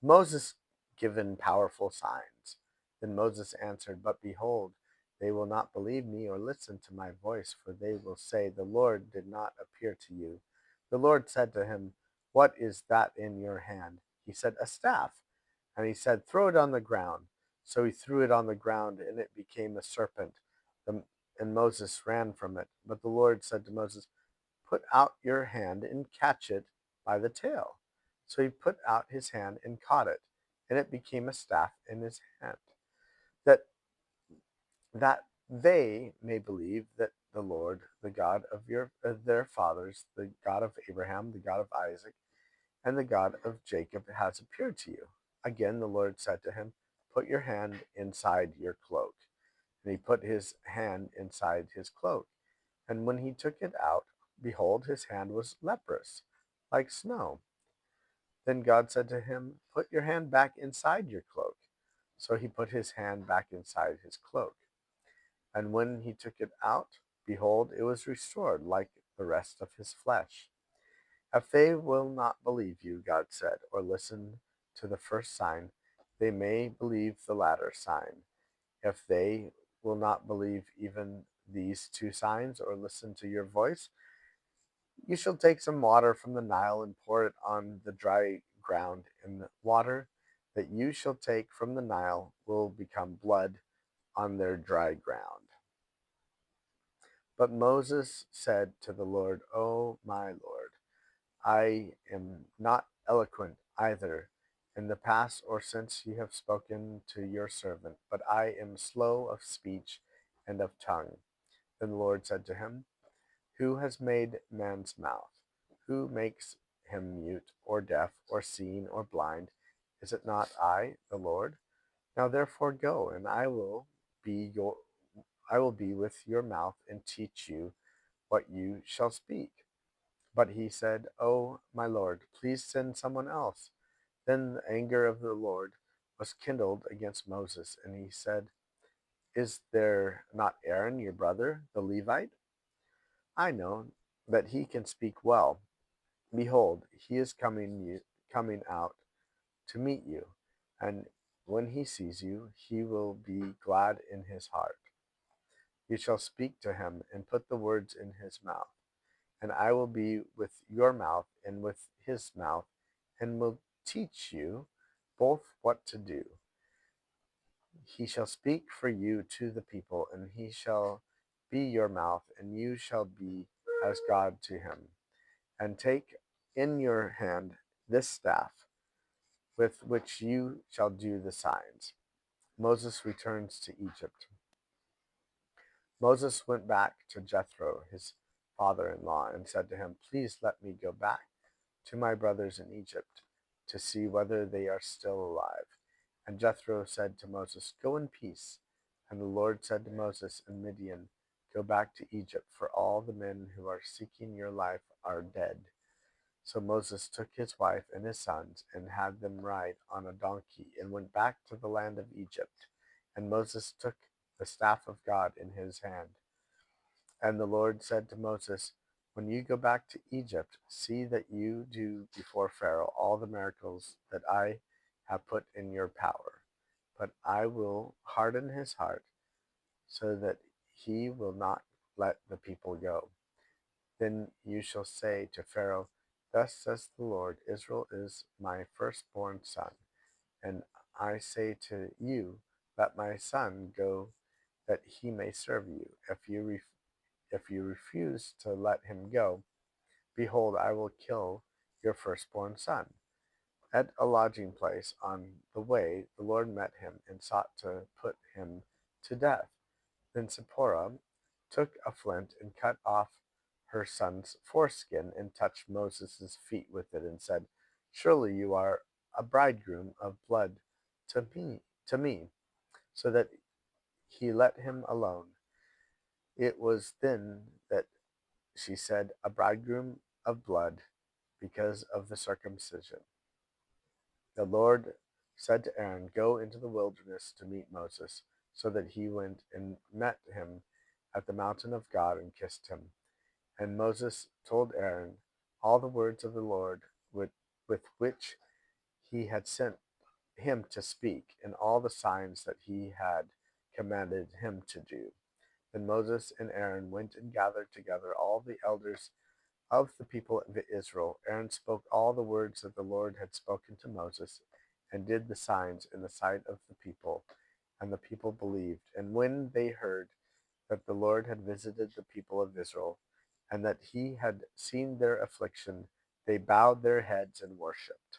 Moses given powerful signs. Then Moses answered, But behold, they will not believe me or listen to my voice, for they will say, The Lord did not appear to you. The Lord said to him, What is that in your hand? He said, A staff. And he said, Throw it on the ground. So he threw it on the ground, and it became a serpent. The, and Moses ran from it. But the Lord said to Moses, Put out your hand and catch it by the tail. So he put out his hand and caught it, and it became a staff in his hand. That that they may believe that the Lord, the God of their fathers, the God of Abraham, the God of Isaac, and the God of Jacob has appeared to you. Again the Lord said to him, Put your hand inside your cloak. And he put his hand inside his cloak. And when he took it out, behold, his hand was leprous, like snow. Then God said to him, Put your hand back inside your cloak. So he put his hand back inside his cloak. And when he took it out, behold, it was restored like the rest of his flesh. If they will not believe you, God said, or listen to the first sign, they may believe the latter sign. If they will not believe even these two signs or listen to your voice, you shall take some water from the Nile and pour it on the dry ground, and the water that you shall take from the Nile will become blood on their dry ground. But Moses said to the Lord, O my Lord, I am not eloquent either in the past or since you have spoken to your servant, but I am slow of speech and of tongue. Then the Lord said to him, Who has made man's mouth? Who makes him mute or deaf or seen or blind? Is it not I, the Lord? Now therefore go, and be your I will be with your mouth and teach you what you shall speak. But he said, Oh, my Lord, please send someone else. Then the anger of the Lord was kindled against Moses, and he said, Is there not Aaron your brother, the Levite? I know that he can speak well. Behold, he is coming out to meet you, and when he sees you, he will be glad in his heart. You shall speak to him and put the words in his mouth, and I will be with your mouth and with his mouth, and will teach you both what to do. He shall speak for you to the people, and he shall be your mouth, and you shall be as God to him. And take in your hand this staff, with which you shall do the signs. Moses returns to Egypt. Moses went back to Jethro, his father in law, and said to him, Please let me go back to my brothers in Egypt to see whether they are still alive. And Jethro said to Moses, Go in peace. And the Lord said to Moses in Midian, Go back to Egypt, for all the men who are seeking your life are dead. So Moses took his wife and his sons and had them ride on a donkey and went back to the land of Egypt. And Moses took the staff of God in his hand. And the Lord said to Moses, When you go back to Egypt, see that you do before Pharaoh all the miracles that I have put in your power. But I will harden his heart so that he will not let the people go. Then you shall say to Pharaoh, Thus says the Lord, Israel is my firstborn son. And I say to you, Let my son go that he may serve you. If you refuse to let him go, behold, I will kill your firstborn son. At a lodging place on the way, the Lord met him and sought to put him to death. Then Zipporah took a flint and cut off her son's foreskin and touched Moses' feet with it and said, Surely you are a bridegroom of blood to me, so that he let him alone. It was then that she said, A bridegroom of blood, because of the circumcision. The Lord said to Aaron, Go into the wilderness to meet Moses. So that he went and met him at the mountain of God and kissed him. And Moses told Aaron all the words of the Lord with which he had sent him to speak in all the signs that he had commanded him to do. Then Moses and Aaron went and gathered together all the elders of the people of Israel. Aaron spoke all the words that the Lord had spoken to Moses, and did the signs in the sight of the people, and the people believed. And when they heard that the Lord had visited the people of Israel, and that he had seen their affliction, they bowed their heads and worshipped.